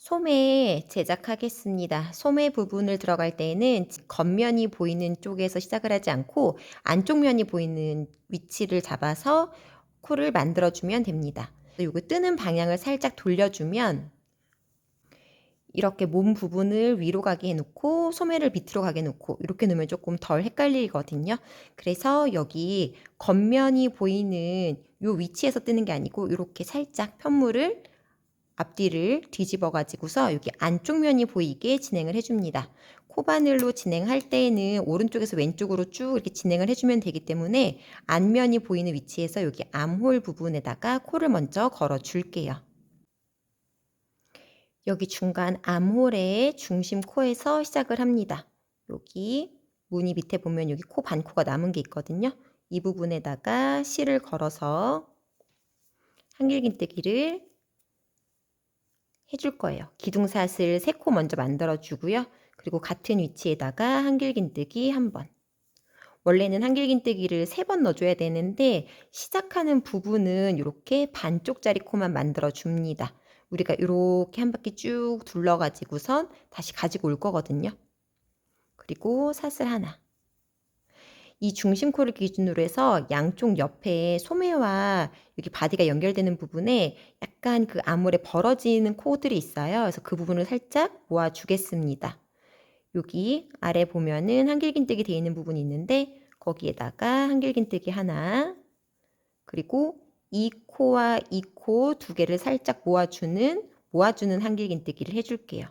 소매 제작하겠습니다. 소매 부분을 들어갈 때에는 겉면이 보이는 쪽에서 시작을 하지 않고 안쪽 면이 보이는 위치를 잡아서 코를 만들어주면 됩니다. 요거 뜨는 방향을 살짝 돌려주면 이렇게 몸 부분을 위로 가게 해놓고 소매를 밑으로 가게 해놓고 이렇게 놓으면 조금 덜 헷갈리거든요. 그래서 여기 겉면이 보이는 요 위치에서 뜨는 게 아니고 이렇게 살짝 편물을 앞뒤를 뒤집어 가지고서 여기 안쪽 면이 보이게 진행을 해줍니다. 코바늘로 진행할 때에는 오른쪽에서 왼쪽으로 쭉 이렇게 진행을 해주면 되기 때문에 안면이 보이는 위치에서 여기 암홀 부분에다가 코를 먼저 걸어 줄게요. 여기 중간 암홀의 중심 코에서 시작을 합니다. 여기 무늬 밑에 보면 여기 코 반코가 남은 게 있거든요. 이 부분에다가 실을 걸어서 한길긴뜨기를 해줄 거예요. 기둥사슬 3코 먼저 만들어 주고요. 그리고 같은 위치에다가 한길긴뜨기 한 번. 원래는 한길긴뜨기를 3번 넣어줘야 되는데 시작하는 부분은 이렇게 반쪽짜리 코만 만들어 줍니다. 우리가 이렇게 한 바퀴 쭉 둘러가지고선 다시 가지고 올 거거든요. 그리고 사슬 하나. 이 중심코를 기준으로 해서 양쪽 옆에 소매와 여기 바디가 연결되는 부분에 약간 그 암홀에 벌어지는 코들이 있어요. 그래서 그 부분을 살짝 모아주겠습니다. 여기 아래 보면은 한길긴뜨기 되어 있는 부분이 있는데 거기에다가 한길긴뜨기 하나, 그리고 이 코와 이 코 두 개를 살짝 모아주는 한길긴뜨기를 해줄게요.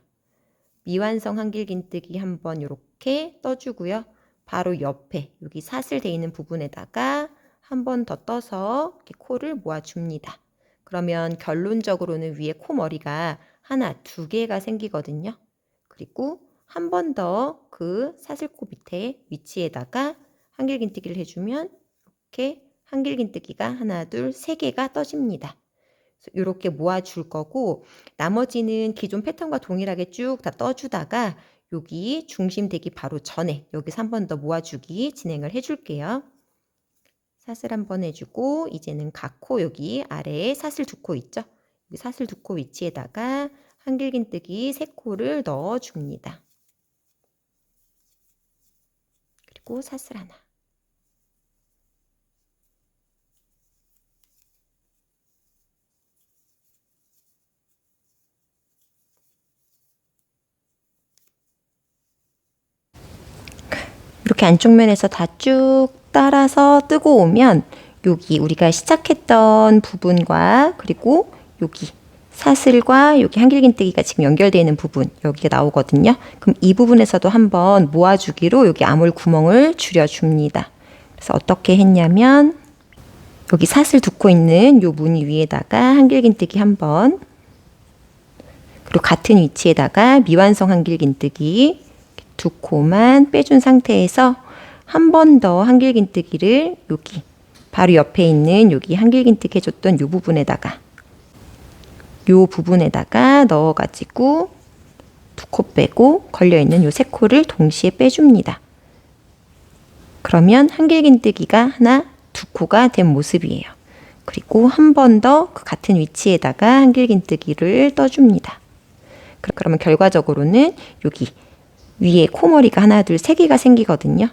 미완성 한길긴뜨기 한번 이렇게 떠주고요. 바로 옆에 여기 사슬 되어 있는 부분에다가 한 번 더 떠서 이렇게 코를 모아줍니다. 그러면 결론적으로는 위에 코머리가 하나, 두 개가 생기거든요. 그리고 한 번 더 그 사슬코 밑에 위치에다가 한길긴뜨기를 해주면 이렇게 한길긴뜨기가 하나, 둘, 세 개가 떠집니다. 이렇게 모아줄 거고 나머지는 기존 패턴과 동일하게 쭉 다 떠주다가 여기 중심 되기 바로 전에 여기서 한 번 더 모아주기 진행을 해줄게요. 사슬 한 번 해주고 이제는 각 코 여기 아래에 사슬 2코 있죠? 여기 사슬 2코 위치에다가 한길긴뜨기 3코를 넣어줍니다. 그리고 사슬 하나. 이렇게 안쪽 면에서 다 쭉 따라서 뜨고 오면 여기 우리가 시작했던 부분과 그리고 여기 사슬과 여기 한길긴뜨기가 지금 연결되어 있는 부분 여기가 나오거든요. 그럼 이 부분에서도 한번 모아주기로 여기 암홀 구멍을 줄여줍니다. 그래서 어떻게 했냐면 여기 사슬 2코 있는 요 무늬 위에다가 한길긴뜨기 한 번, 그리고 같은 위치에다가 미완성 한길긴뜨기 2코만 빼준 상태에서 한 번 더 한길긴뜨기를 여기 바로 옆에 있는 여기 한길긴뜨기 해줬던 요 부분에다가 넣어가지고 2코 빼고 걸려있는 요 3코를 동시에 빼줍니다. 그러면 한길긴뜨기가 하나, 2코가 된 모습이에요. 그리고 한 번 더 그 같은 위치에다가 한길긴뜨기를 떠줍니다. 그러면 결과적으로는 여기 위에 코머리가 하나, 둘, 3개가 생기거든요.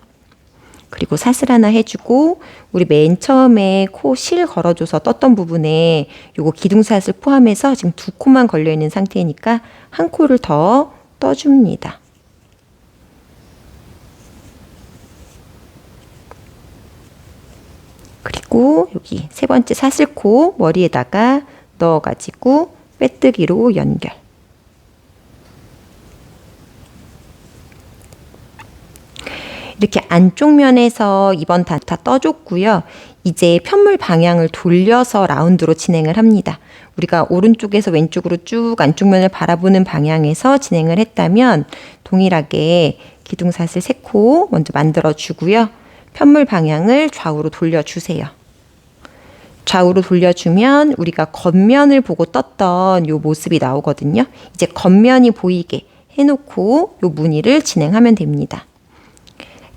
그리고 사슬 하나 해주고 우리 맨 처음에 코 실 걸어줘서 떴던 부분에 요거 기둥사슬 포함해서 지금 2코만 걸려있는 상태니까 한 코를 더 떠줍니다. 그리고 여기 3번째 사슬코 머리에다가 넣어가지고 빼뜨기로 연결. 이렇게 안쪽 면에서 2번 다 떠줬고요. 이제 편물 방향을 돌려서 라운드로 진행을 합니다. 우리가 오른쪽에서 왼쪽으로 쭉 안쪽 면을 바라보는 방향에서 진행을 했다면 동일하게 기둥사슬 3코 먼저 만들어 주고요. 편물 방향을 좌우로 돌려주세요. 좌우로 돌려주면 우리가 겉면을 보고 떴던 요 모습이 나오거든요. 이제 겉면이 보이게 해놓고 요 무늬를 진행하면 됩니다.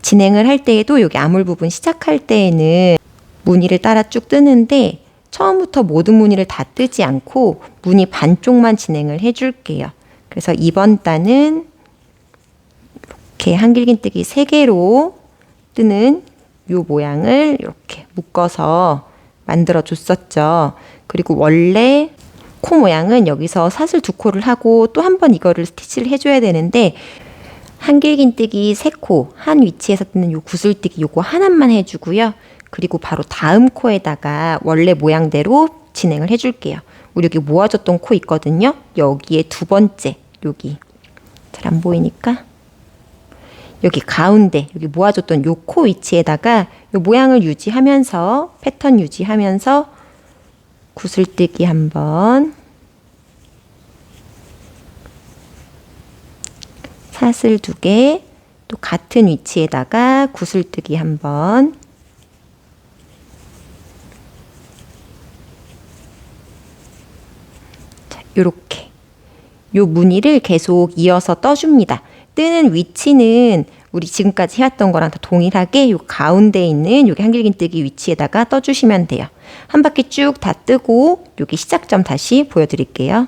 진행을 할 때에도 여기 암홀 부분 시작할 때에는 무늬를 따라 쭉 뜨는데 처음부터 모든 무늬를 다 뜨지 않고 무늬 반쪽만 진행을 해줄게요. 그래서 이번 단은 이렇게 한길긴뜨기 3개로 뜨는 요 모양을 이렇게 묶어서 만들어 줬었죠. 그리고 원래 코 모양은 여기서 사슬 2코를 하고 또 한 번 이거를 스티치를 해줘야 되는데 한길긴뜨기 3코 한 위치에서 뜨는 요 구슬뜨기 요거 하나만 해주고요. 그리고 바로 다음 코에다가 원래 모양대로 진행을 해줄게요. 우리 여기 모아줬던 코 있거든요. 여기에 2번째 여기 잘 안 보이니까 여기 가운데 여기 모아줬던 요 코 위치에다가 요 모양을 유지하면서 패턴 유지하면서 구슬뜨기 한번, 사슬 2개, 또 같은 위치에다가 구슬뜨기 한번, 자, 요렇게 요 무늬를 계속 이어서 떠줍니다. 뜨는 위치는 우리 지금까지 해왔던 거랑 다 동일하게 요 가운데 있는 여기 한길긴뜨기 위치에다가 떠주시면 돼요. 한 바퀴 쭉 다 뜨고 여기 시작점 다시 보여드릴게요.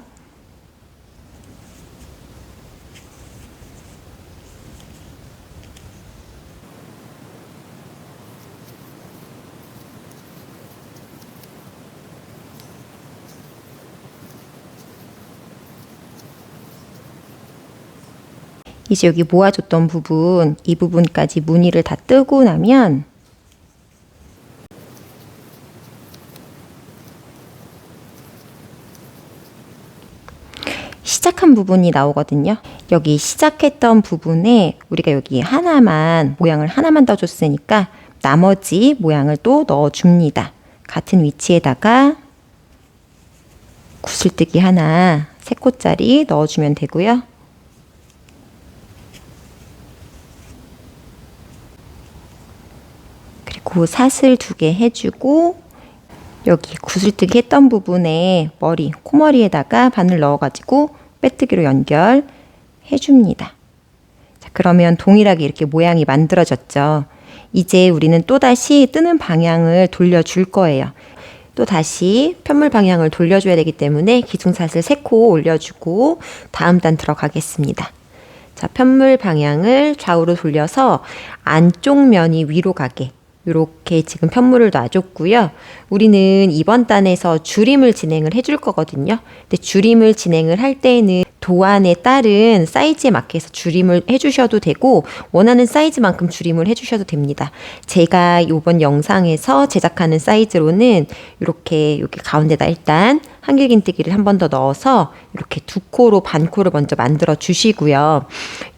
이제 여기 모아줬던 부분, 이 부분까지 무늬를 다 뜨고 나면 시작한 부분이 나오거든요. 여기 시작했던 부분에 우리가 여기 하나만 모양을 하나만 떠줬으니까 나머지 모양을 또 넣어줍니다. 같은 위치에다가 구슬뜨기 하나 3코짜리 넣어주면 되고요. 그리고 사슬 2개 해주고 여기 구슬뜨기 했던 부분에 머리, 코머리에다가 바늘 넣어가지고 빼뜨기로 연결해 줍니다. 자, 그러면 동일하게 이렇게 모양이 만들어졌죠. 이제 우리는 또다시 뜨는 방향을 돌려줄 거예요. 또 다시 편물 방향을 돌려줘야 되기 때문에 기둥사슬 3코 올려주고 다음 단 들어가겠습니다. 자, 편물 방향을 좌우로 돌려서 안쪽 면이 위로 가게 이렇게 지금 편물을 놔줬고요. 우리는 이번 단에서 줄임을 진행을 해줄 거거든요. 근데 줄임을 진행을 할 때는 도안에 따른 사이즈에 맞게 해서 줄임을 해주셔도 되고 원하는 사이즈만큼 줄임을 해주셔도 됩니다. 제가 이번 영상에서 제작하는 사이즈로는 이렇게 여기 가운데다 일단 한길긴뜨기를 한 번 더 넣어서 이렇게 2코로 반코를 먼저 만들어 주시고요.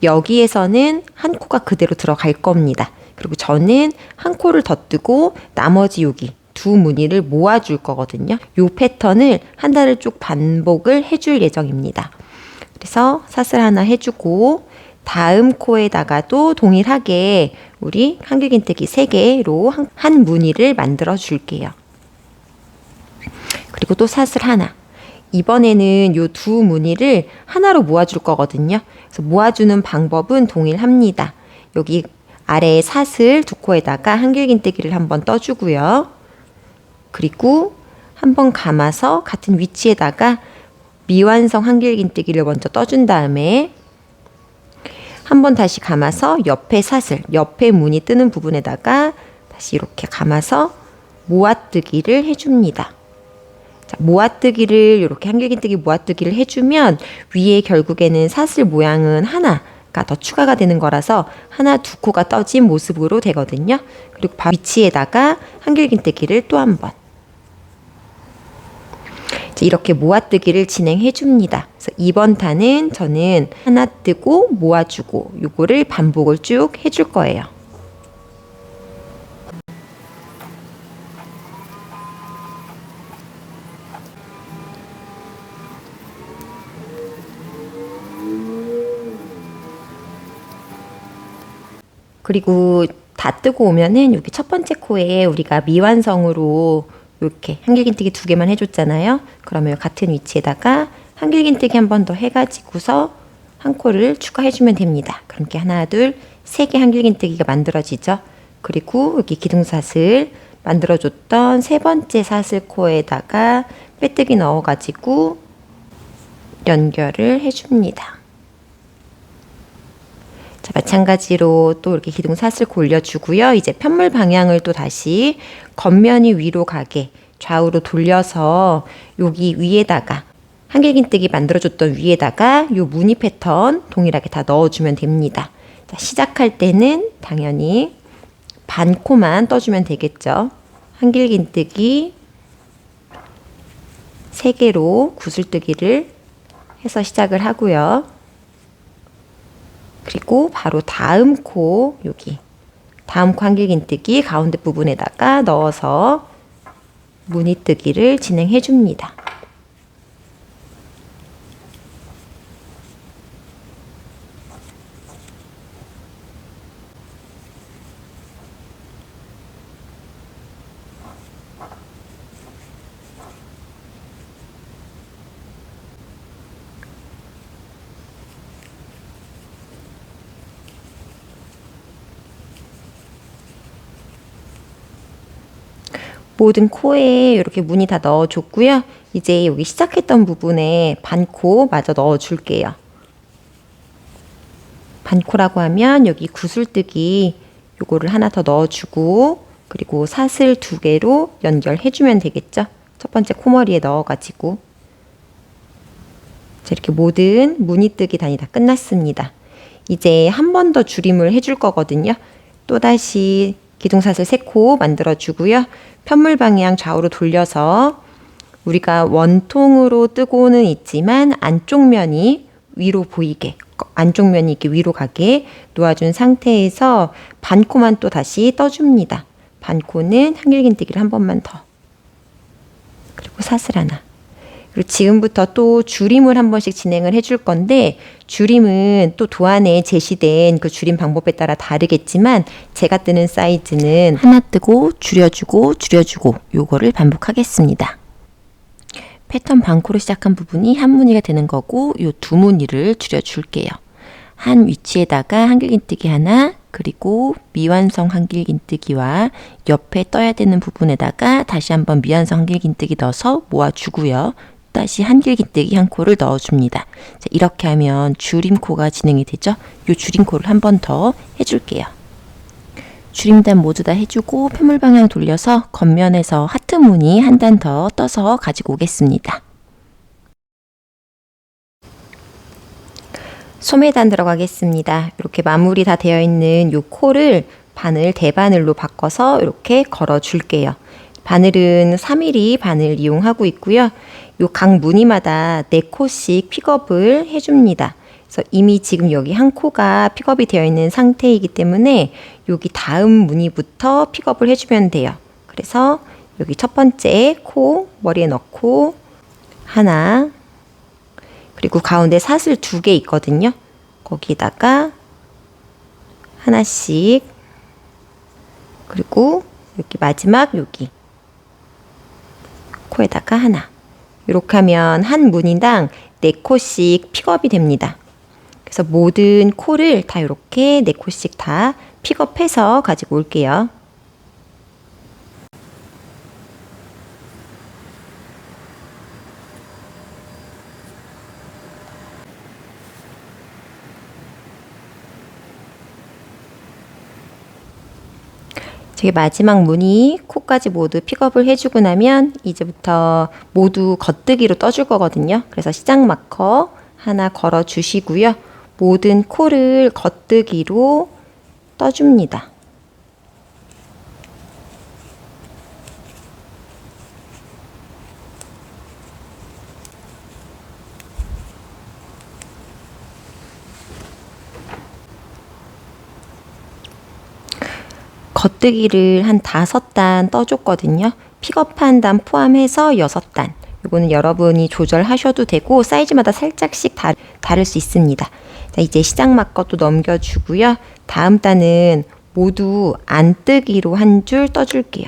여기에서는 한 코가 그대로 들어갈 겁니다. 그리고 저는 한 코를 더 뜨고 나머지 여기 2 무늬를 모아줄 거거든요. 이 패턴을 한 달을 쭉 반복을 해줄 예정입니다. 그래서 사슬 하나 해주고 다음 코에다가도 동일하게 우리 한길긴뜨기 3개로 한 무늬를 만들어 줄게요. 그리고 또 사슬 하나. 이번에는 이 2 무늬를 하나로 모아줄 거거든요. 그래서 모아주는 방법은 동일합니다. 여기 아래에 사슬 2코에다가 한길긴뜨기를 한번 떠주고요. 그리고 한번 감아서 같은 위치에다가 미완성 한길긴뜨기를 먼저 떠준 다음에 한번 다시 감아서 옆에 사슬, 옆에 무늬 뜨는 부분에다가 다시 이렇게 감아서 모아뜨기를 해줍니다. 자, 모아뜨기를 이렇게 한길긴뜨기 모아뜨기를 해주면 위에 결국에는 사슬 모양은 하나가 더 추가가 되는 거라서 하나 2코가 떠진 모습으로 되거든요. 그리고 위치에다가 한길긴뜨기를 또 한 번 이렇게 모아뜨기를 진행해 줍니다. 그래서 이번 단은 저는 하나 뜨고 모아주고 요거를 반복을 쭉 해줄 거예요. 그리고 다 뜨고 오면은 여기 첫 번째 코에 우리가 미완성으로 이렇게 한길긴뜨기 2개만 해줬잖아요. 그러면 같은 위치에다가 한길긴뜨기 한 번 더 해가지고서 한 코를 추가해주면 됩니다. 그럼 이렇게 하나, 둘, 3개 한길긴뜨기가 만들어지죠. 그리고 여기 기둥사슬 만들어줬던 3번째 사슬 코에다가 빼뜨기 넣어가지고 연결을 해줍니다. 자, 마찬가지로 또 이렇게 기둥사슬 골려주고요. 이제 편물 방향을 또 다시 겉면이 위로 가게 좌우로 돌려서 여기 위에다가 한길긴뜨기 만들어줬던 위에다가 요 무늬 패턴 동일하게 다 넣어주면 됩니다. 자, 시작할 때는 당연히 반코만 떠주면 되겠죠. 한길긴뜨기 3개로 구슬뜨기를 해서 시작을 하고요. 그리고 바로 다음 코 여기 다음 코 한길긴뜨기 가운데 부분에다가 넣어서 무늬뜨기를 진행해 줍니다. 모든 코에 이렇게 무늬 다 넣어줬고요. 이제 여기 시작했던 부분에 반코 마저 넣어줄게요. 반코라고 하면 여기 구슬뜨기 요거를 하나 더 넣어주고 그리고 사슬 2개로 연결해주면 되겠죠. 첫 번째 코머리에 넣어가지고 자, 이렇게 모든 무늬뜨기 단이 다 끝났습니다. 이제 한 번 더 줄임을 해줄 거거든요. 또다시 기둥사슬 3코 만들어주고요. 편물 방향 좌우로 돌려서 우리가 원통으로 뜨고는 있지만 안쪽 면이 위로 보이게 안쪽 면이 이렇게 위로 가게 놓아준 상태에서 반코만 또 다시 떠줍니다. 반코는 한길긴뜨기를 한 번만 더 그리고 사슬 하나 그리고 지금부터 또 줄임을 한 번씩 진행을 해줄 건데 줄임은 또 도안에 제시된 그 줄임 방법에 따라 다르겠지만 제가 뜨는 사이즈는 하나 뜨고 줄여주고 줄여주고 요거를 반복하겠습니다. 패턴 반코로 시작한 부분이 한 무늬가 되는 거고 요 2무늬를 줄여줄게요. 한 위치에다가 한길긴뜨기 하나 그리고 미완성 한길긴뜨기와 옆에 떠야 되는 부분에다가 다시 한번 미완성 한길긴뜨기 넣어서 모아주고요. 다시 한길긴뜨기 한 코를 넣어줍니다. 자, 이렇게 하면 줄임코가 진행이 되죠. 요 줄임코를 한 번 더 해줄게요. 줄임단 모두 다 해주고 편물 방향 돌려서 겉면에서 하트 무늬 한 단 더 떠서 가지고 오겠습니다. 소매단 들어가겠습니다. 이렇게 마무리 다 되어 있는 요 코를 바늘 대바늘로 바꿔서 이렇게 걸어 줄게요. 바늘은 3mm 바늘 이용하고 있고요. 요 각 무늬마다 4코씩 픽업을 해줍니다. 그래서 이미 지금 여기 한 코가 픽업이 되어 있는 상태이기 때문에 여기 다음 무늬부터 픽업을 해주면 돼요. 그래서 여기 첫 번째 코 머리에 넣고 하나 그리고 가운데 사슬 2개 있거든요. 거기다가 하나씩 그리고 여기 마지막 여기 코에다가 하나 이렇게 하면 한 무늬당 4코씩 픽업이 됩니다. 그래서 모든 코를 다 이렇게 4코씩 다 픽업해서 가지고 올게요. 저기 마지막 무늬 코까지 모두 픽업을 해주고 나면 이제부터 모두 겉뜨기로 떠줄 거거든요. 그래서 시작 마커 하나 걸어 주시고요. 모든 코를 겉뜨기로 떠줍니다. 겉뜨기를 한 5단 떠줬거든요. 픽업한 단 포함해서 6단. 이거는 여러분이 조절하셔도 되고 사이즈마다 살짝씩 다를 수 있습니다. 자, 이제 시작 마커도 넘겨주고요. 다음 단은 모두 안뜨기로 한 줄 떠줄게요.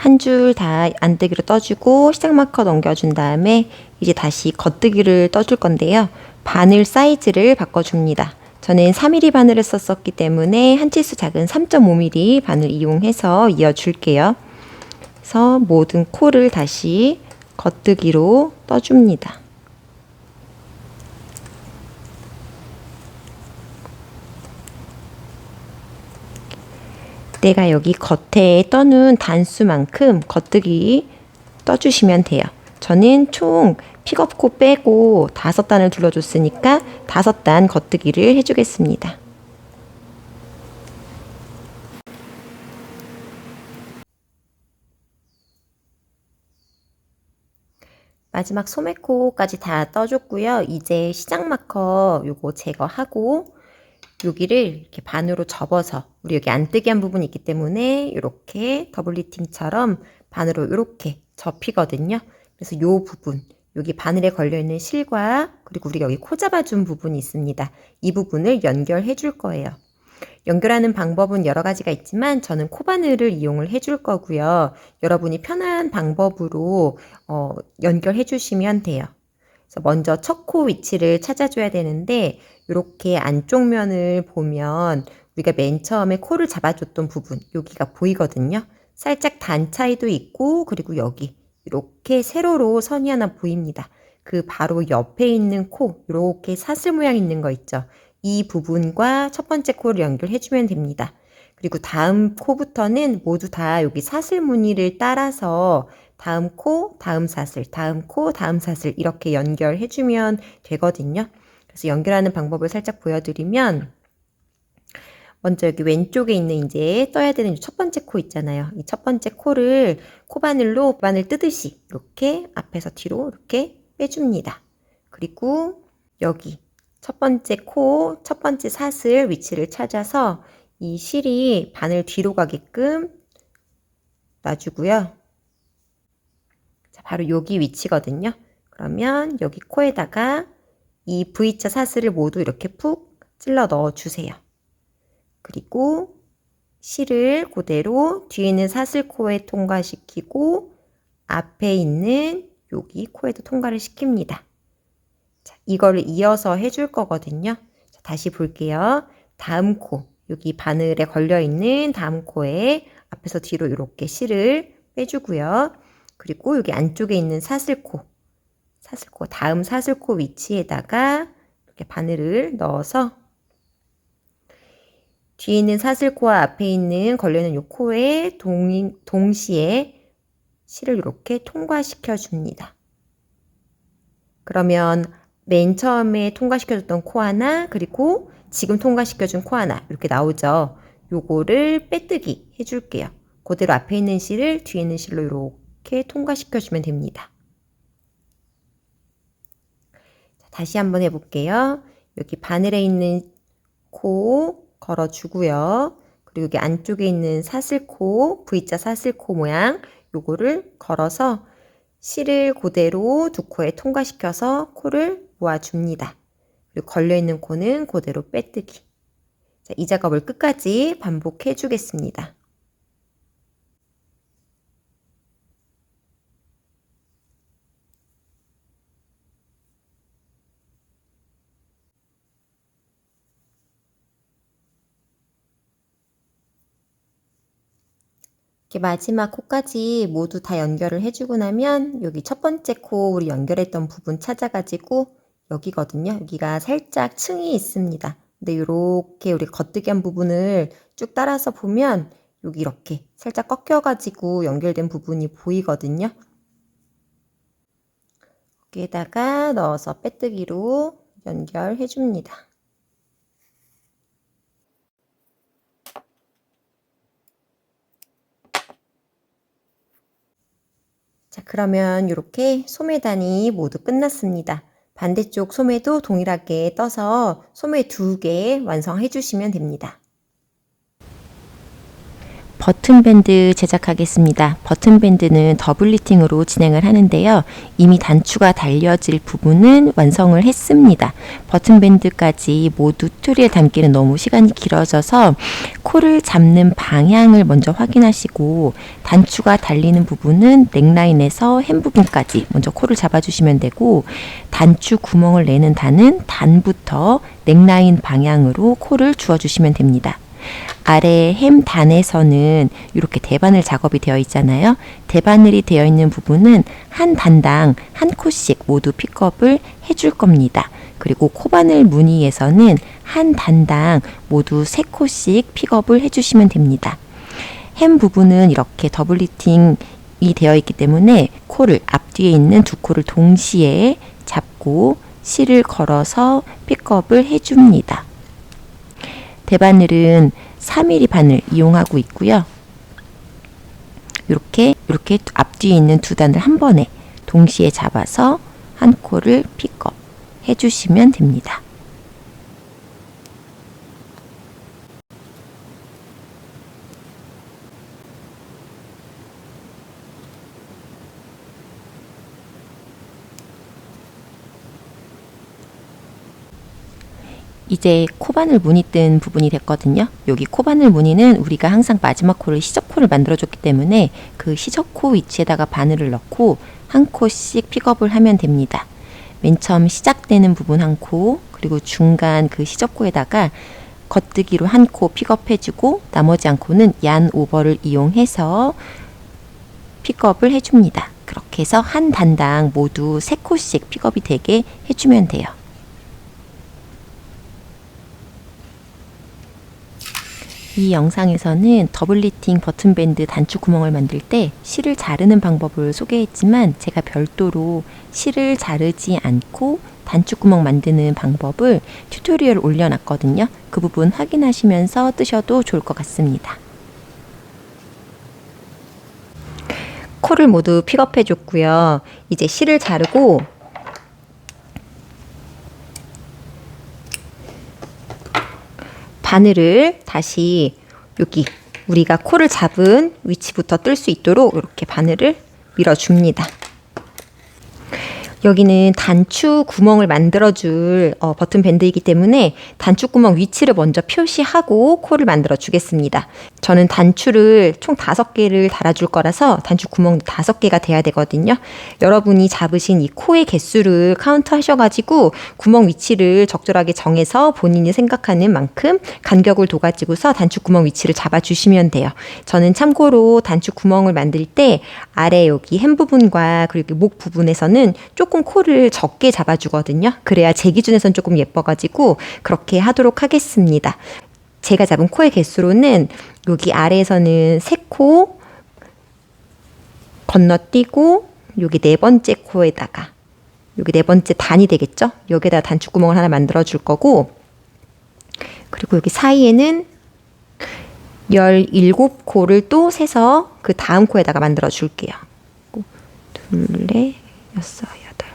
한 줄 다 안뜨기로 떠주고 시작 마커 넘겨준 다음에 이제 다시 겉뜨기를 떠줄 건데요. 바늘 사이즈를 바꿔줍니다. 저는 4mm 바늘을 썼었기 때문에 한 치수 작은 3.5mm 바늘 이용해서 이어줄게요. 그래서 모든 코를 다시 겉뜨기로 떠줍니다. 내가 여기 겉에 떠는 단수만큼 겉뜨기 떠주시면 돼요. 저는 총 픽업코 빼고 5단을 둘러줬으니까 5단 겉뜨기를 해주겠습니다. 마지막 소매코까지 다 떠줬고요. 이제 시작 마커 요거 제거하고 여기를 이렇게 반으로 접어서 우리 여기 안뜨기 한 부분이 있기 때문에 이렇게 더블 리팅처럼 반으로 이렇게 접히거든요. 그래서 요 부분, 여기 바늘에 걸려있는 실과 그리고 우리가 여기 코 잡아준 부분이 있습니다. 이 부분을 연결해 줄 거예요. 연결하는 방법은 여러 가지가 있지만 저는 코바늘을 이용을 해줄 거고요. 여러분이 편한 방법으로 연결해 주시면 돼요. 그래서 먼저 첫 코 위치를 찾아줘야 되는데 이렇게 안쪽 면을 보면 우리가 맨 처음에 코를 잡아줬던 부분 여기가 보이거든요. 살짝 단 차이도 있고 그리고 여기 이렇게 세로로 선이 하나 보입니다. 그 바로 옆에 있는 코 이렇게 사슬 모양 있는 거 있죠. 이 부분과 첫 번째 코를 연결해주면 됩니다. 그리고 다음 코부터는 모두 다 여기 사슬 무늬를 따라서 다음 코, 다음 사슬, 다음 코, 다음 사슬 이렇게 연결해주면 되거든요. 그래서 연결하는 방법을 살짝 보여드리면 먼저 여기 왼쪽에 있는 이제 떠야 되는 첫 번째 코 있잖아요. 이 첫 번째 코를 코바늘로 바늘 뜨듯이 이렇게 앞에서 뒤로 이렇게 빼줍니다. 그리고 여기 첫 번째 코, 첫 번째 사슬 위치를 찾아서 이 실이 바늘 뒤로 가게끔 놔주고요. 자, 바로 여기 위치거든요. 그러면 여기 코에다가 이 V자 사슬을 모두 이렇게 푹 찔러 넣어 주세요. 그리고 실을 그대로 뒤에 있는 사슬코에 통과시키고 앞에 있는 여기 코에도 통과를 시킵니다. 자, 이거를 이어서 해줄 거거든요. 자, 다시 볼게요. 다음 코, 여기 바늘에 걸려있는 다음 코에 앞에서 뒤로 이렇게 실을 빼주고요. 그리고 여기 안쪽에 있는 사슬코, 다음 사슬코 위치에다가 이렇게 바늘을 넣어서 뒤에 있는 사슬코와 앞에 있는 걸려있는 이 코에 동시에 실을 이렇게 통과시켜 줍니다. 그러면 맨 처음에 통과시켜줬던 코 하나, 그리고 지금 통과시켜준 코 하나 이렇게 나오죠. 요거를 빼뜨기 해줄게요. 그대로 앞에 있는 실을 뒤에 있는 실로 이렇게 통과시켜주면 됩니다. 자, 다시 한번 해볼게요. 여기 바늘에 있는 코 걸어주고요. 그리고 여기 안쪽에 있는 사슬코, V자 사슬코 모양 요거를 걸어서 실을 그대로 두 코에 통과시켜서 코를 모아줍니다. 그리고 걸려있는 코는 그대로 빼뜨기. 자, 이 작업을 끝까지 반복해 주겠습니다. 이렇게 마지막 코까지 모두 다 연결을 해주고 나면 여기 첫 번째 코 우리 연결했던 부분 찾아가지고 여기거든요. 여기가 살짝 층이 있습니다. 근데 이렇게 우리 겉뜨기 한 부분을 쭉 따라서 보면 여기 이렇게 살짝 꺾여가지고 연결된 부분이 보이거든요. 여기에다가 넣어서 빼뜨기로 연결해 줍니다. 자, 그러면 이렇게 소매단이 모두 끝났습니다. 반대쪽 소매도 동일하게 떠서 소매 2개 완성해 주시면 됩니다. 버튼밴드 제작하겠습니다. 버튼밴드는 더블 리팅으로 진행을 하는데요. 이미 단추가 달려질 부분은 완성을 했습니다. 버튼밴드까지 모두 튜토리얼 담기는 너무 시간이 길어져서 코를 잡는 방향을 먼저 확인하시고 단추가 달리는 부분은 넥라인에서 햄 부분까지 먼저 코를 잡아주시면 되고 단추 구멍을 내는 단은 단부터 넥라인 방향으로 코를 주어주시면 됩니다. 아래 햄 단에서는 이렇게 대바늘 작업이 되어 있잖아요. 대바늘이 되어 있는 부분은 한 단당 한 코씩 모두 픽업을 해줄 겁니다. 그리고 코바늘 무늬에서는 한 단당 모두 3코씩 픽업을 해주시면 됩니다. 햄 부분은 이렇게 더블 리팅이 되어 있기 때문에 코를 앞뒤에 있는 두 코를 동시에 잡고 실을 걸어서 픽업을 해줍니다. 대바늘은 3mm 바늘 이용하고 있고요. 이렇게 앞뒤에 있는 두 단을 한 번에 동시에 잡아서 한 코를 픽업 해주시면 됩니다. 이제 코바늘 무늬 뜬 부분이 됐거든요. 여기 코바늘 무늬는 우리가 항상 마지막 코를 시접코를 만들어줬기 때문에 그 시접코 위치에다가 바늘을 넣고 한 코씩 픽업을 하면 됩니다. 맨 처음 시작되는 부분 한 코, 그리고 중간 그 시접코에다가 겉뜨기로 한 코 픽업해주고 나머지 한 코는 얀 오버를 이용해서 픽업을 해줍니다. 그렇게 해서 한 단당 모두 3코씩 픽업이 되게 해주면 돼요. 이 영상에서는 더블 리팅 버튼밴드 단추 구멍을 만들 때 실을 자르는 방법을 소개했지만 제가 별도로 실을 자르지 않고 단추 구멍 만드는 방법을 튜토리얼 올려놨거든요. 그 부분 확인하시면서 뜨셔도 좋을 것 같습니다. 코를 모두 픽업해 줬고요. 이제 실을 자르고 바늘을 다시 여기 우리가 코를 잡은 위치부터 뜰 수 있도록 이렇게 바늘을 밀어줍니다. 여기는 단추 구멍을 만들어줄 버튼 밴드이기 때문에 단추 구멍 위치를 먼저 표시하고 코를 만들어 주겠습니다. 저는 단추를 총 5개를 달아줄 거라서 단추 구멍 5개가 돼야 되거든요. 여러분이 잡으신 이 코의 개수를 카운트 하셔가지고 구멍 위치를 적절하게 정해서 본인이 생각하는 만큼 간격을 둬가지고서 단추 구멍 위치를 잡아주시면 돼요. 저는 참고로 단추 구멍을 만들 때 아래 여기 햄 부분과 그리고 목 부분에서는 조금 코를 적게 잡아주거든요. 그래야 제 기준에선 조금 예뻐가지고 그렇게 하도록 하겠습니다. 제가 잡은 코의 개수로는 여기 아래에서는 3코 건너뛰고 여기 4번째 코에다가 여기 4번째 단이 되겠죠? 여기에다 단추구멍을 하나 만들어 줄 거고 그리고 여기 사이에는 17코를 또 세서 그 다음 코에다가 만들어 줄게요. 둘, 넷, 여섯, 여덟,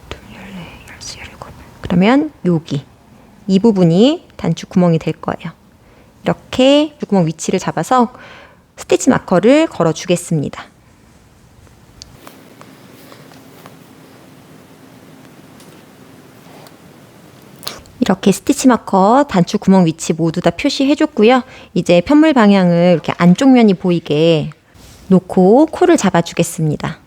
둘, 넷, 여섯, 일곱. 그러면 여기 이 부분이 단추 구멍이 될 거예요. 이렇게 구멍 위치를 잡아서 스티치 마커를 걸어 주겠습니다. 이렇게 스티치 마커 단추 구멍 위치 모두 다 표시해 줬고요. 이제 편물 방향을 이렇게 안쪽 면이 보이게 놓고 코를 잡아 주겠습니다.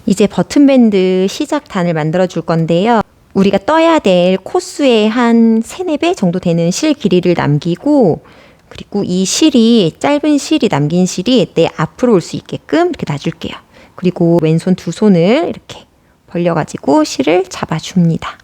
이제 버튼밴드 시작 단을 만들어 줄 건데요. 우리가 떠야 될 코수의 한 3, 4배 정도 되는 실 길이를 남기고 그리고 이 실이 짧은 실이 남긴 실이 내 앞으로 올 수 있게끔 이렇게 놔줄게요. 그리고 왼손 두 손을 이렇게 벌려가지고 실을 잡아줍니다.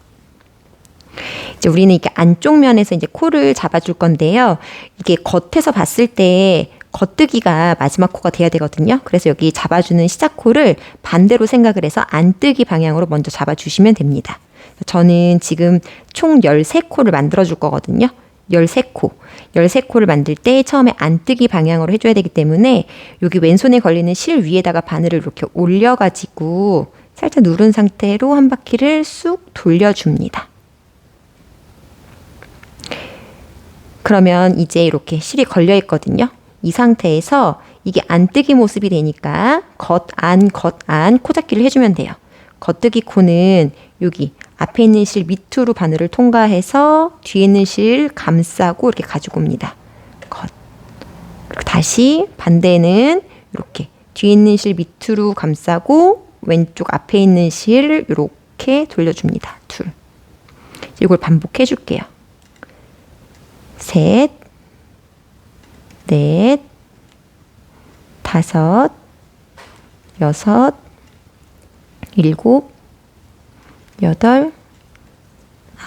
이제 우리는 이렇게 안쪽 면에서 이제 코를 잡아줄 건데요. 이게 겉에서 봤을 때 겉뜨기가 마지막 코가 돼야 되거든요. 그래서 여기 잡아주는 시작 코를 반대로 생각을 해서 안뜨기 방향으로 먼저 잡아주시면 됩니다. 저는 지금 총 13코를 만들어 줄 거거든요. 13코. 13코를 만들 때 처음에 안뜨기 방향으로 해줘야 되기 때문에 여기 왼손에 걸리는 실 위에다가 바늘을 이렇게 올려가지고 살짝 누른 상태로 한 바퀴를 쑥 돌려줍니다. 그러면 이제 이렇게 실이 걸려 있거든요. 이 상태에서 이게 안뜨기 모습이 되니까 겉안 코잡기를 해주면 돼요. 겉뜨기 코는 여기 앞에 있는 실 밑으로 바늘을 통과해서 뒤에 있는 실 감싸고 이렇게 가지고 옵니다. 겉. 다시 반대는 이렇게 뒤에 있는 실 밑으로 감싸고 왼쪽 앞에 있는 실 이렇게 돌려줍니다. 둘. 이걸 반복해 줄게요. 셋, 넷, 다섯, 여섯, 일곱, 여덟,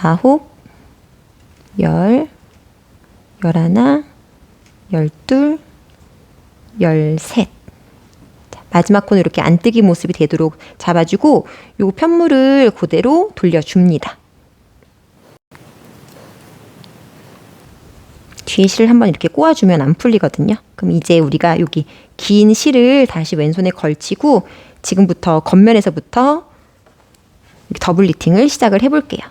아홉, 열, 열하나, 열둘, 열셋. 마지막 코는 이렇게 안뜨기 모습이 되도록 잡아주고 요 편물을 그대로 돌려줍니다. 뒤에 실을 한번 이렇게 꼬아주면 안 풀리거든요. 그럼 이제 우리가 여기 긴 실을 다시 왼손에 걸치고 지금부터 겉면에서부터 더블 니팅을 시작을 해볼게요.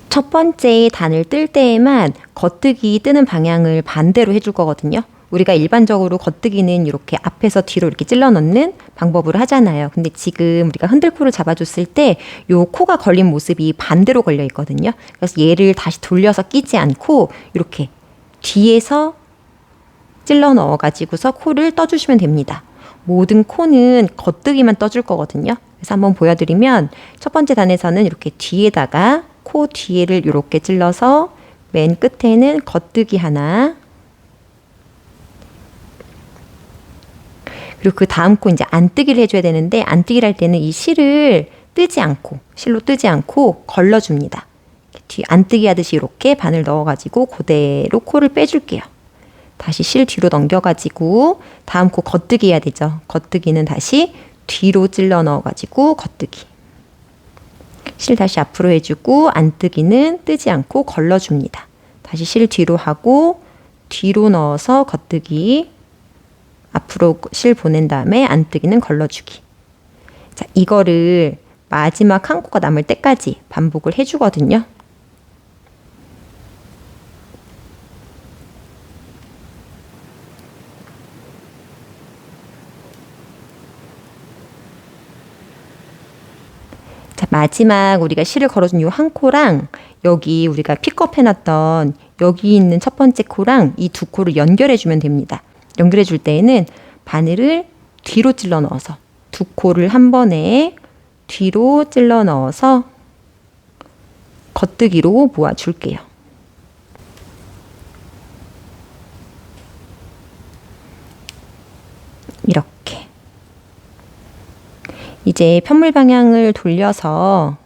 첫 번째 단을 뜰 때에만 겉뜨기 뜨는 방향을 반대로 해줄 거거든요. 우리가 일반적으로 겉뜨기는 이렇게 앞에서 뒤로 이렇게 찔러 넣는 방법으로 하잖아요. 근데 지금 우리가 흔들코를 잡아줬을 때 요 코가 걸린 모습이 반대로 걸려 있거든요. 그래서 얘를 다시 돌려서 끼지 않고 이렇게 뒤에서 찔러 넣어가지고서 코를 떠주시면 됩니다. 모든 코는 겉뜨기만 떠줄 거거든요. 그래서 한번 보여드리면 첫 번째 단에서는 이렇게 뒤에다가 코 뒤에를 이렇게 찔러서 맨 끝에는 겉뜨기 하나, 그리고 그 다음 코 이제 안뜨기를 해줘야 되는데 안뜨기를 할 때는 이 실을 뜨지 않고 실로 뜨지 않고 걸러줍니다. 뒤 안뜨기 하듯이 이렇게 바늘 넣어가지고 그대로 코를 빼줄게요. 다시 실 뒤로 넘겨가지고 다음 코 겉뜨기 해야 되죠. 겉뜨기는 다시 뒤로 찔러 넣어가지고 겉뜨기. 실 다시 앞으로 해주고 안뜨기는 뜨지 않고 걸러줍니다. 다시 실 뒤로 하고 뒤로 넣어서 겉뜨기. 앞으로 실 보낸 다음에 안뜨기는 걸러주기. 자, 이거를 마지막 한 코가 남을 때까지 반복을 해주거든요. 자, 마지막 우리가 실을 걸어준 이 한 코랑 여기 우리가 픽업 해놨던 여기 있는 첫 번째 코랑 이 두 코를 연결해주면 됩니다. 연결해 줄 때에는 바늘을 뒤로 찔러 넣어서 두 코를 한 번에 뒤로 찔러 넣어서 겉뜨기로 모아줄게요. 이렇게. 이제 편물 방향을 돌려서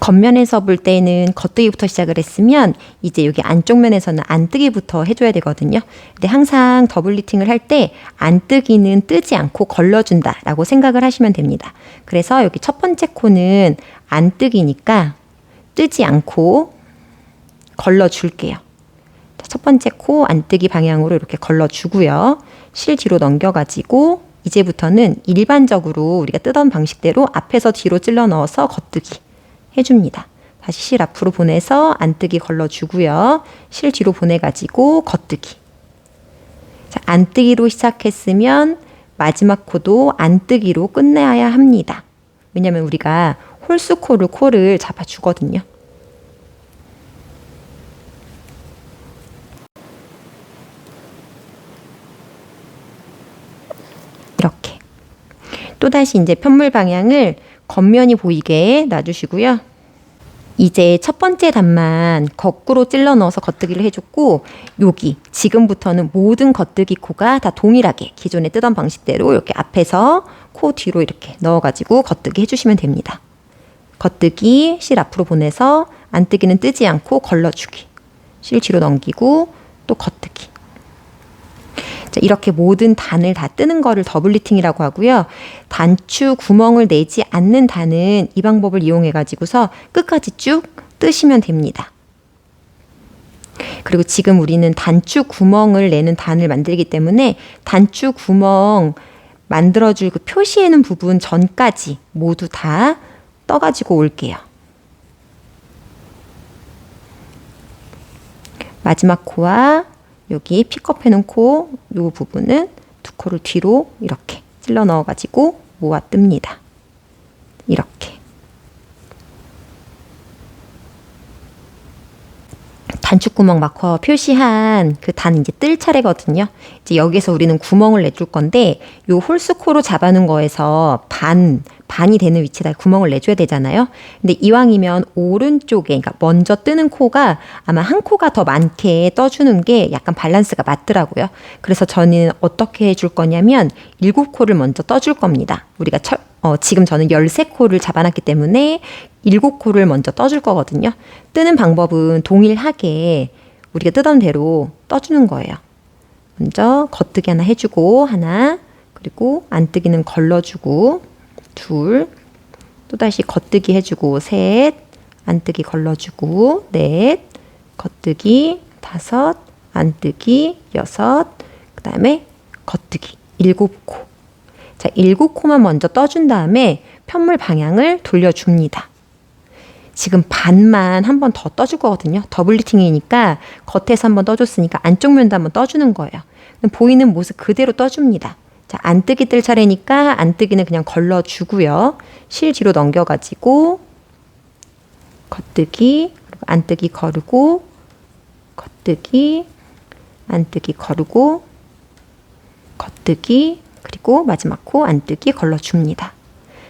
겉면에서 볼 때는 겉뜨기부터 시작을 했으면 이제 여기 안쪽 면에서는 안뜨기부터 해줘야 되거든요. 근데 항상 더블 니팅을 할 때 안뜨기는 뜨지 않고 걸러준다 라고 생각을 하시면 됩니다. 그래서 여기 첫 번째 코는 안뜨기니까 뜨지 않고 걸러줄게요. 첫 번째 코 안뜨기 방향으로 이렇게 걸러주고요. 실 뒤로 넘겨가지고 이제부터는 일반적으로 우리가 뜨던 방식대로 앞에서 뒤로 찔러 넣어서 겉뜨기 해줍니다. 다시 실 앞으로 보내서 안뜨기 걸러주고요. 실 뒤로 보내가지고 겉뜨기. 자, 안뜨기로 시작했으면 마지막 코도 안뜨기로 끝내야 합니다. 왜냐면 우리가 홀수코로 코를 잡아주거든요. 이렇게. 또다시 이제 편물 방향을 겉면이 보이게 놔주시고요. 이제 첫 번째 단만 거꾸로 찔러 넣어서 겉뜨기를 해줬고 여기 지금부터는 모든 겉뜨기 코가 다 동일하게 기존에 뜨던 방식대로 이렇게 앞에서 코 뒤로 이렇게 넣어가지고 겉뜨기 해주시면 됩니다. 겉뜨기 실 앞으로 보내서 안뜨기는 뜨지 않고 걸러주기. 실 뒤로 넘기고 또 겉뜨기. 자, 이렇게 모든 단을 다 뜨는 거를 더블 니팅이라고 하고요. 단추 구멍을 내지 않는 단은 이 방법을 이용해 가지고서 끝까지 쭉 뜨시면 됩니다. 그리고 지금 우리는 단추 구멍을 내는 단을 만들기 때문에 단추 구멍 만들어줄 그 표시해놓은 부분 전까지 모두 다 떠가지고 올게요. 마지막 코와 여기 픽업해놓은 코, 요 부분은 두 코를 뒤로 이렇게 찔러 넣어가지고 모아 뜹니다. 이렇게. 단축구멍 마커 표시한 그 단 이제 뜰 차례거든요. 이제 여기서 우리는 구멍을 내줄 건데 요 홀스코로 잡아놓은 거에서 반이 되는 위치에다 구멍을 내줘야 되잖아요. 근데 이왕이면 오른쪽에, 그러니까 먼저 뜨는 코가 아마 한 코가 더 많게 떠주는 게 약간 밸런스가 맞더라고요. 그래서 저는 어떻게 해줄 거냐면 7코를 먼저 떠줄 겁니다. 우리가 지금 저는 13코를 잡아놨기 때문에 7코를 먼저 떠줄 거거든요. 뜨는 방법은 동일하게 우리가 뜨던 대로 떠주는 거예요. 먼저 겉뜨기 하나 해주고 하나, 그리고 안뜨기는 걸러주고 둘, 또다시 겉뜨기 해주고 셋, 안뜨기 걸러주고 넷, 겉뜨기 다섯, 안뜨기 여섯, 그 다음에 겉뜨기 7코. 자, 7코만 먼저 떠준 다음에 편물 방향을 돌려줍니다. 지금 반만 한 번 더 떠줄 거거든요. 더블 리팅이니까 겉에서 한 번 떠줬으니까 안쪽 면도 한 번 떠주는 거예요. 보이는 모습 그대로 떠줍니다. 자, 안뜨기 뜰 차례니까 안뜨기는 그냥 걸러주고요. 실 뒤로 넘겨가지고 겉뜨기, 안뜨기 거르고 겉뜨기, 안뜨기 거르고 겉뜨기, 그리고 마지막 코 안뜨기 걸러줍니다.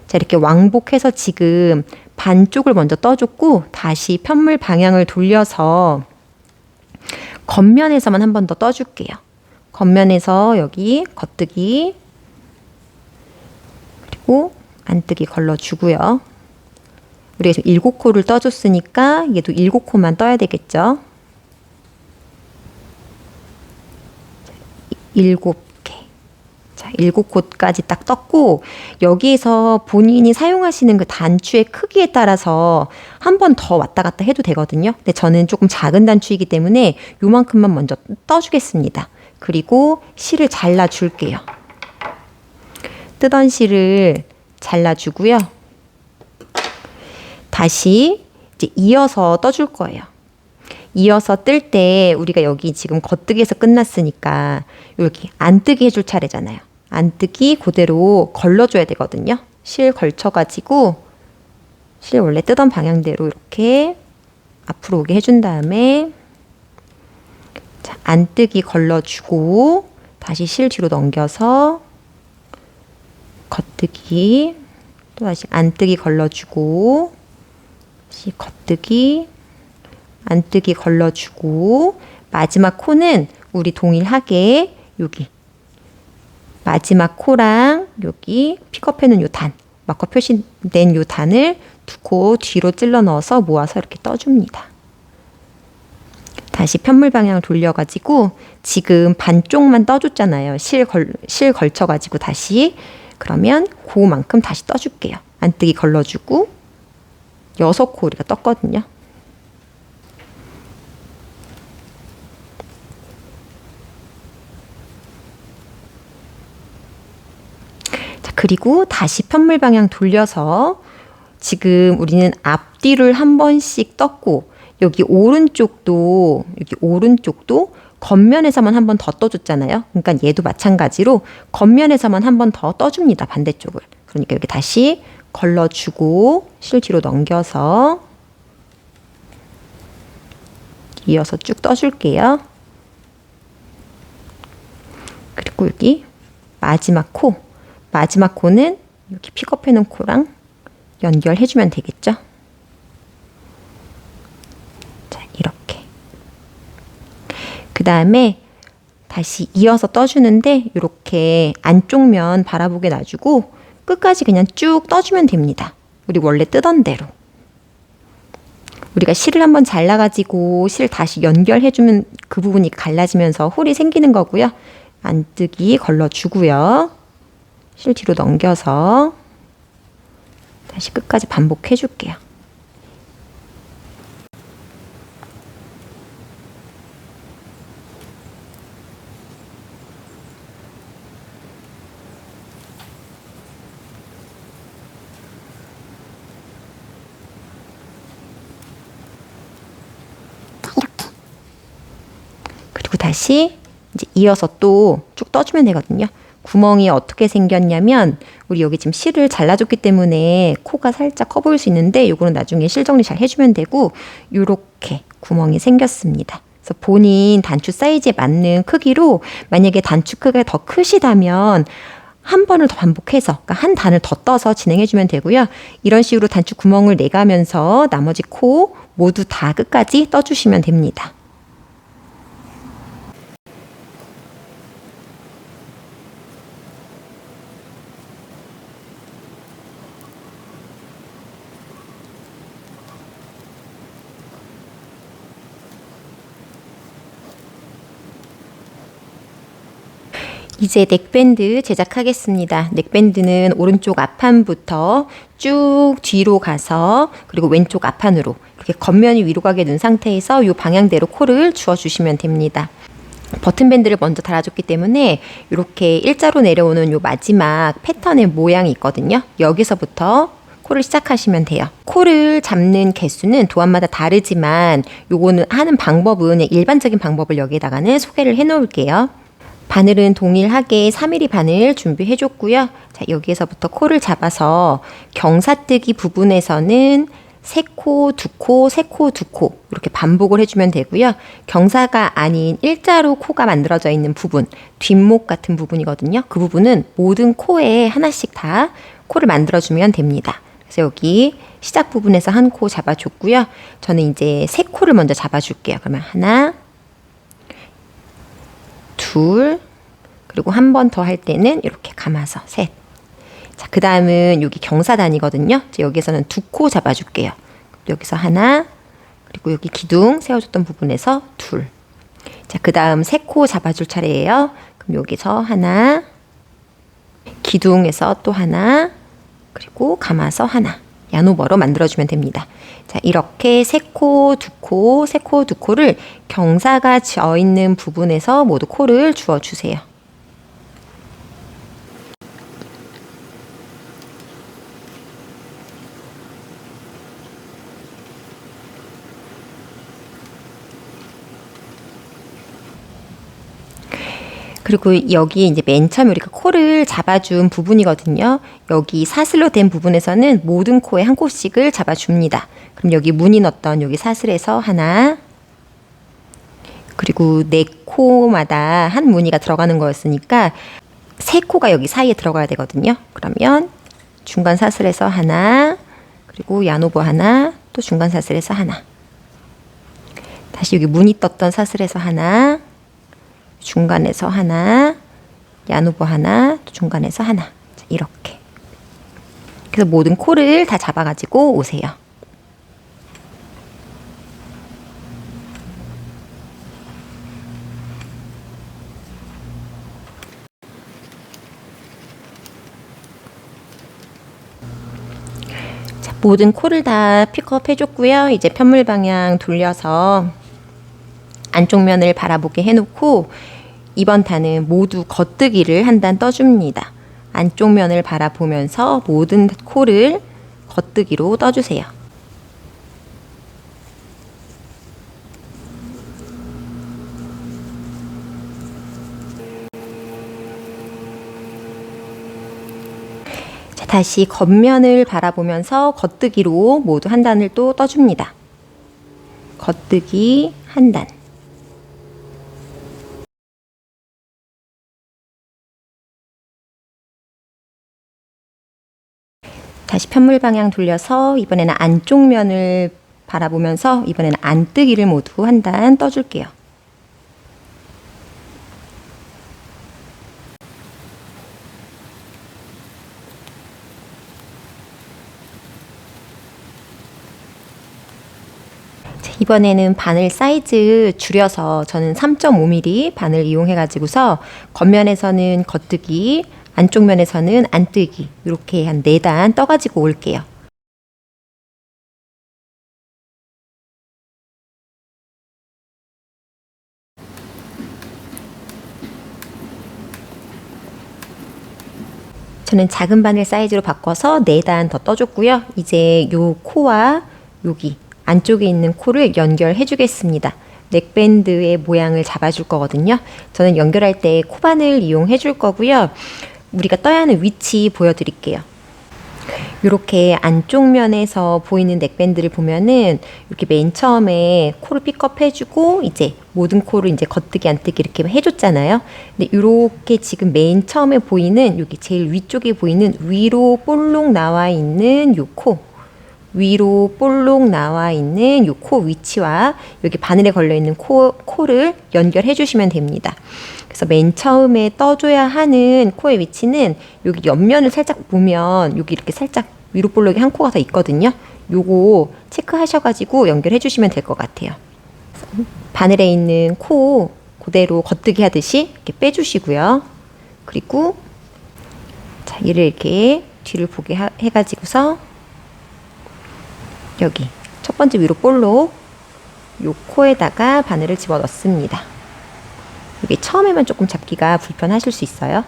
자, 이렇게 왕복해서 지금 반쪽을 먼저 떠줬고 다시 편물 방향을 돌려서 겉면에서만 한 번 더 떠줄게요. 겉면에서 여기 겉뜨기 그리고 안뜨기 걸러주고요. 우리가 지금 7코를 떠줬으니까 얘도 7코만 떠야 되겠죠. 7개. 자, 7코까지 딱 떴고 여기에서 본인이 사용하시는 그 단추의 크기에 따라서 한 번 더 왔다 갔다 해도 되거든요. 근데 저는 조금 작은 단추이기 때문에 요만큼만 먼저 떠주겠습니다. 그리고 실을 잘라줄게요. 뜨던 실을 잘라주고요. 다시 이제 이어서 떠줄 거예요. 이어서 뜰 때 우리가 여기 지금 겉뜨기에서 끝났으니까 여기 안뜨기 해줄 차례잖아요. 안뜨기 그대로 걸러줘야 되거든요. 실 걸쳐가지고 실 원래 뜨던 방향대로 이렇게 앞으로 오게 해준 다음에 자, 안뜨기 걸러주고 다시 실 뒤로 넘겨서 겉뜨기 또다시 안뜨기 걸러주고 다시 겉뜨기 안뜨기 걸러주고 마지막 코는 우리 동일하게 여기 마지막 코랑 여기 픽업해놓은 요 단, 마커 표시된 요 단을 두 코 뒤로 찔러 넣어서 모아서 이렇게 떠줍니다. 다시 편물 방향을 돌려가지고 지금 반쪽만 떠줬잖아요. 실 걸쳐가지고 다시 그러면 그만큼 다시 떠줄게요. 안뜨기 걸러주고 6코 우리가 떴거든요. 그리고 다시 편물 방향 돌려서 지금 우리는 앞뒤를 한 번씩 떴고 여기 오른쪽도 겉면에서만 한 번 더 떠줬잖아요. 그러니까 얘도 마찬가지로 겉면에서만 한 번 더 떠줍니다. 반대쪽을. 그러니까 여기 다시 걸러주고 실 뒤로 넘겨서 이어서 쭉 떠줄게요. 그리고 여기 마지막 코는 이렇게 픽업해놓은 코랑 연결해주면 되겠죠. 자, 이렇게. 그 다음에 다시 이어서 떠주는데 이렇게 안쪽 면 바라보게 놔주고 끝까지 그냥 쭉 떠주면 됩니다. 우리 원래 뜨던 대로. 우리가 실을 한번 잘라가지고 실 다시 연결해주면 그 부분이 갈라지면서 홀이 생기는 거고요. 안뜨기 걸러주고요. 실 뒤로 넘겨서 다시 끝까지 반복해 줄게요. 다시 이제 이어서 또 쭉 떠주면 되거든요. 구멍이 어떻게 생겼냐면 우리 여기 지금 실을 잘라줬기 때문에 코가 살짝 커 보일 수 있는데 요거는 나중에 실 정리 잘 해주면 되고 요렇게 구멍이 생겼습니다. 그래서 본인 단추 사이즈에 맞는 크기로 만약에 단추 크기가 더 크시다면 한 번을 더 반복해서 그러니까 한 단을 더 떠서 진행해주면 되고요. 이런 식으로 단추 구멍을 내가면서 나머지 코 모두 다 끝까지 떠주시면 됩니다. 이제 넥밴드 제작하겠습니다. 넥밴드는 오른쪽 앞판부터 쭉 뒤로 가서 그리고 왼쪽 앞판으로 이렇게 겉면이 위로 가게 둔 상태에서 이 방향대로 코를 주어주시면 됩니다. 버튼밴드를 먼저 달아줬기 때문에 이렇게 일자로 내려오는 이 마지막 패턴의 모양이 있거든요. 여기서부터 코를 시작하시면 돼요. 코를 잡는 개수는 도안마다 다르지만 요거는 하는 방법은 일반적인 방법을 여기에다가는 소개를 해 놓을게요. 바늘은 동일하게 3mm 바늘 준비해 줬고요. 자, 여기에서부터 코를 잡아서 경사뜨기 부분에서는 3코, 2코, 3코, 2코 이렇게 반복을 해주면 되고요. 경사가 아닌 일자로 코가 만들어져 있는 부분, 뒷목 같은 부분이거든요. 그 부분은 모든 코에 하나씩 다 코를 만들어주면 됩니다. 그래서 여기 시작 부분에서 한 코 잡아줬고요. 저는 이제 3코를 먼저 잡아줄게요. 그러면 하나, 둘, 그리고 한 번 더 할 때는 이렇게 감아서 셋. 자, 그 다음은 여기 경사단이거든요. 여기에서는 2코 잡아줄게요. 여기서 하나, 그리고 여기 기둥 세워줬던 부분에서 둘. 자, 그 다음 3코 잡아줄 차례예요. 그럼 여기서 하나, 기둥에서 또 하나, 그리고 감아서 하나. 야노버로 만들어주면 됩니다. 자, 이렇게 3코, 2코, 3코, 2코를 경사가 져 있는 부분에서 모두 코를 주어주세요. 그리고 여기 이제 맨 처음에 우리가 코를 잡아준 부분이거든요. 여기 사슬로 된 부분에서는 모든 코에 한 코씩을 잡아줍니다. 그럼 여기 무늬 넣었던 여기 사슬에서 하나, 그리고 4코마다 한 무늬가 들어가는 거였으니까 3코가 여기 사이에 들어가야 되거든요. 그러면 중간 사슬에서 하나, 그리고 야노버 하나, 또 중간 사슬에서 하나. 다시 여기 무늬 떴던 사슬에서 하나, 중간에서 하나, 야누보 하나, 또 중간에서 하나. 자, 이렇게. 그래서 모든 코를 다 잡아가지고 오세요. 자, 모든 코를 다 픽업 해줬고요. 이제 편물 방향 돌려서 안쪽 면을 바라보게 해놓고 이번 단은 모두 겉뜨기를 한 단 떠줍니다. 안쪽 면을 바라보면서 모든 코를 겉뜨기로 떠주세요. 자, 다시 겉면을 바라보면서 겉뜨기로 모두 한 단을 또 떠줍니다. 겉뜨기 한 단. 다시 편물 방향 돌려서 이번에는 안쪽 면을 바라보면서 이번에는 안뜨기를 모두 한 단 떠줄게요. 자, 이번에는 바늘 사이즈 줄여서 저는 3.5mm 바늘 이용해 가지고서 겉면에서는 겉뜨기, 안쪽 면에서는 안뜨기 이렇게 한 4단 떠가지고 올게요. 저는 작은 바늘 사이즈로 바꿔서 4단 더 떠줬고요. 이제 요 코와 여기 안쪽에 있는 코를 연결해 주겠습니다. 넥밴드의 모양을 잡아줄 거거든요. 저는 연결할 때 코바늘 이용해 줄 거고요. 우리가 떠야 하는 위치 보여드릴게요. 이렇게 안쪽 면에서 보이는 넥밴드를 보면은 이렇게 맨 처음에 코를 픽업 해주고 이제 모든 코를 이제 겉뜨기 안뜨기 이렇게 해줬잖아요. 근데 이렇게 지금 맨 처음에 보이는 여기 제일 위쪽에 보이는 위로 볼록 나와 있는 요 코, 위로 볼록 나와 있는 요 코 위치와 여기 바늘에 걸려 있는 코를 연결해 주시면 됩니다. 그래서 맨 처음에 떠줘야 하는 코의 위치는 여기 옆면을 살짝 보면 여기 이렇게 살짝 위로 볼록이 한 코가 더 있거든요. 요거 체크하셔가지고 연결해 주시면 될 것 같아요. 바늘에 있는 코 그대로 겉뜨기 하듯이 이렇게 빼주시고요. 그리고 자, 얘를 이렇게 뒤를 보게 해가지고서 여기 첫 번째 위로 볼록 요 코에다가 바늘을 집어 넣습니다. 이게 처음에만 조금 잡기가 불편하실 수 있어요.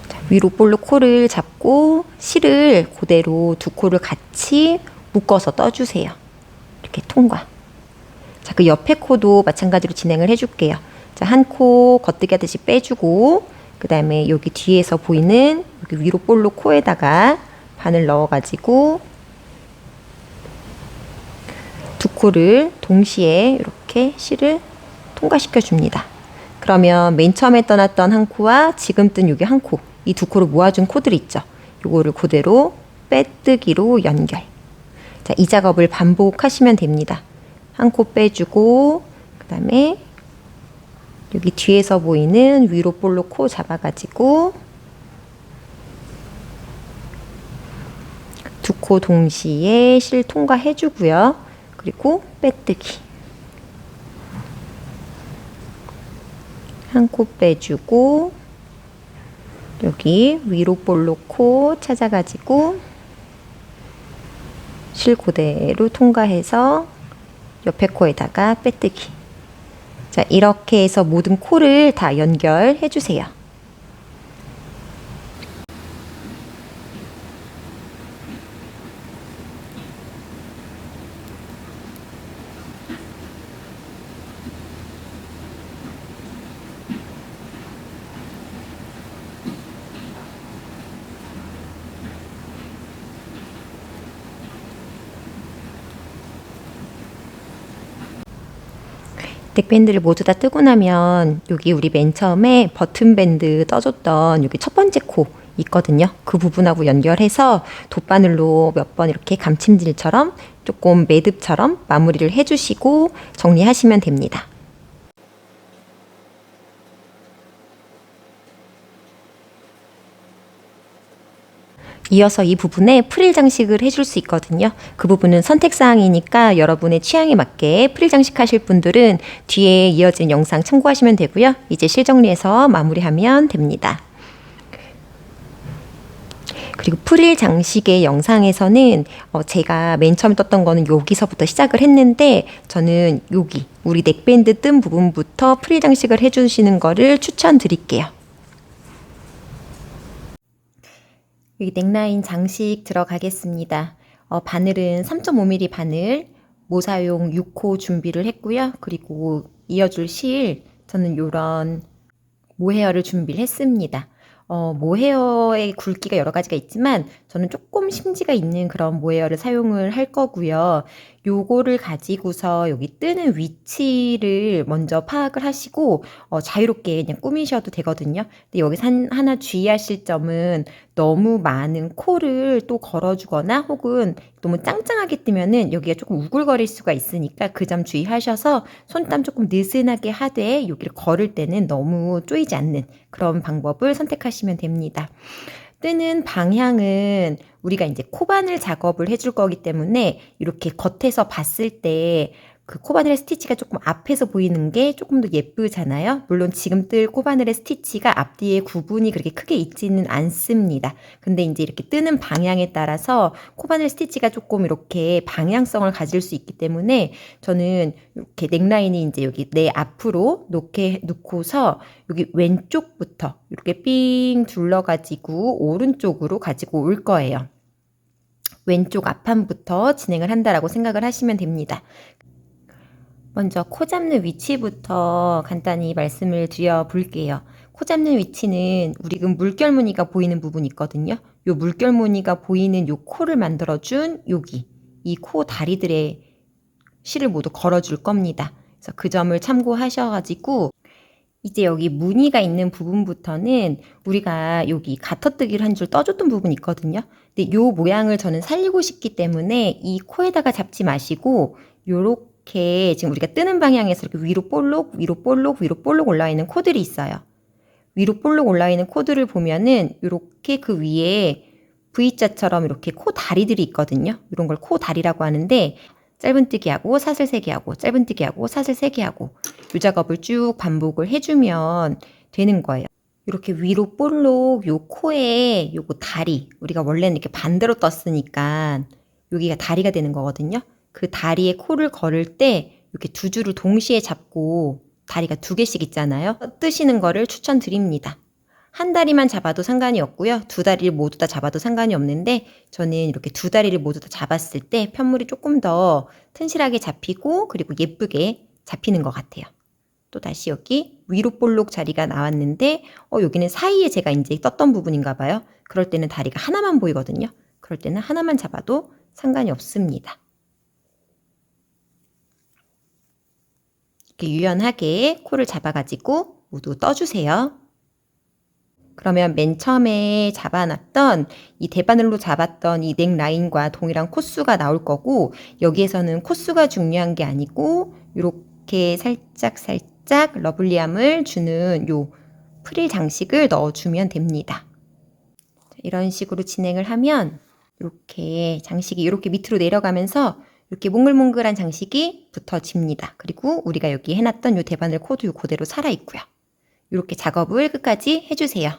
자, 위로 볼록 코를 잡고 실을 그대로 두 코를 같이 묶어서 떠주세요. 이렇게 통과. 자, 그 옆에 코도 마찬가지로 진행을 해줄게요. 자, 한 코 겉뜨기 하듯이 빼주고 그 다음에 여기 뒤에서 보이는 여기 위로 볼록 코에다가 바늘 넣어가지고 두 코를 동시에 이렇게 실을 통과시켜 줍니다. 그러면 맨 처음에 떠났던 한 코와 지금 뜬 여기 한 코, 이 두 코를 모아준 코들 있죠. 요거를 그대로 빼뜨기로 연결. 자, 이 작업을 반복하시면 됩니다. 한 코 빼주고 그 다음에 여기 뒤에서 보이는 위로 볼록 코 잡아가지고 두 코 동시에 실 통과해 주고요. 그리고 빼뜨기. 한 코 빼주고 여기 위로 볼록 코 찾아가지고 실 그대로 통과해서 옆에 코에다가 빼뜨기. 자, 이렇게 해서 모든 코를 다 연결해 주세요. 넥밴드를 모두 다 뜨고 나면 여기 우리 맨 처음에 버튼 밴드 떠줬던 여기 첫 번째 코 있거든요. 그 부분하고 연결해서 돗바늘로 몇 번 이렇게 감침질처럼 조금 매듭처럼 마무리를 해주시고 정리하시면 됩니다. 이어서 이 부분에 프릴 장식을 해줄 수 있거든요. 그 부분은 선택사항이니까 여러분의 취향에 맞게 프릴 장식하실 분들은 뒤에 이어진 영상 참고하시면 되고요. 이제 실정리해서 마무리하면 됩니다. 그리고 프릴 장식의 영상에서는 제가 맨 처음에 떴던 거는 여기서부터 시작을 했는데 저는 여기 우리 넥밴드 뜬 부분부터 프릴 장식을 해주시는 거를 추천드릴게요. 여기 넥라인 장식 들어가겠습니다. 바늘은 3.5mm 바늘, 모사용 6호 준비를 했고요. 그리고 이어줄 실, 저는 이런 모헤어를 준비를 했습니다. 모헤어의 굵기가 여러 가지가 있지만 저는 조금 심지가 있는 그런 모헤어를 사용을 할 거고요. 요거를 가지고서 여기 뜨는 위치를 먼저 파악을 하시고 자유롭게 그냥 꾸미셔도 되거든요. 근데 여기서 하나 주의하실 점은 너무 많은 코를 또 걸어주거나 혹은 너무 짱짱하게 뜨면은 여기가 조금 우글거릴 수가 있으니까 그 점 주의하셔서 손땀 조금 느슨하게 하되 여기를 걸을 때는 너무 쪼이지 않는 그런 방법을 선택하시면 됩니다. 뜨는 방향은 우리가 이제 코바늘 작업을 해줄 거기 때문에 이렇게 겉에서 봤을 때 그 코바늘의 스티치가 조금 앞에서 보이는 게 조금 더 예쁘잖아요. 물론 지금 뜰 코바늘의 스티치가 앞뒤에 구분이 그렇게 크게 있지는 않습니다. 근데 이제 이렇게 뜨는 방향에 따라서 코바늘 스티치가 조금 이렇게 방향성을 가질 수 있기 때문에 저는 이렇게 넥라인이 이제 여기 내 앞으로 놓고서 여기 왼쪽부터 이렇게 삥 둘러가지고 오른쪽으로 가지고 올 거예요. 왼쪽 앞판부터 진행을 한다라고 생각을 하시면 됩니다. 먼저 코 잡는 위치부터 간단히 말씀을 드려 볼게요. 코 잡는 위치는 우리 지금 물결 무늬가 보이는 부분이 있거든요. 요 물결 무늬가 보이는 요 코를 만들어준 여기 이 코 다리들의 실을 모두 걸어줄 겁니다. 그래서 그 점을 참고하셔가지고 이제 여기 무늬가 있는 부분부터는 우리가 여기 가터뜨기를 한 줄 떠줬던 부분이 있거든요. 근데 요 모양을 저는 살리고 싶기 때문에 이 코에다가 잡지 마시고 요렇게 지금 우리가 뜨는 방향에서 이렇게 위로 볼록 위로 볼록 위로 볼록 올라와 있는 코들이 있어요. 위로 볼록 올라와 있는 코들을 보면은 요렇게 그 위에 V자처럼 이렇게 코 다리들이 있거든요. 이런 걸 코 다리라고 하는데 짧은뜨기 하고 사슬 세기 하고 짧은뜨기 하고 사슬 세기 하고 이 작업을 쭉 반복을 해주면 되는 거예요. 이렇게 위로 볼록 요 코에 요거 다리 우리가 원래는 이렇게 반대로 떴으니까 여기가 다리가 되는 거거든요. 그 다리에 코를 걸을 때 이렇게 두 줄을 동시에 잡고 다리가 두 개씩 있잖아요. 뜨시는 거를 추천드립니다. 한 다리만 잡아도 상관이 없고요. 두 다리를 모두 다 잡아도 상관이 없는데 저는 이렇게 두 다리를 모두 다 잡았을 때 편물이 조금 더 튼실하게 잡히고 그리고 예쁘게 잡히는 것 같아요. 또 다시 여기 위로 볼록 자리가 나왔는데 여기는 사이에 제가 이제 떴던 부분인가 봐요. 그럴 때는 다리가 하나만 보이거든요. 그럴 때는 하나만 잡아도 상관이 없습니다. 이렇게 유연하게 코를 잡아가지고 모두 떠주세요. 그러면 맨 처음에 잡아놨던 이 대바늘로 잡았던 이 넥 라인과 동일한 코수가 나올 거고 여기에서는 코수가 중요한 게 아니고 이렇게 살짝 러블리함을 주는 요 프릴 장식을 넣어주면 됩니다. 이런 식으로 진행을 하면 이렇게 장식이 이렇게 밑으로 내려가면서 이렇게 몽글몽글한 장식이 붙어집니다. 그리고 우리가 여기 해놨던 요 대바늘 코도 요 그대로 살아있고요. 이렇게 작업을 끝까지 해주세요.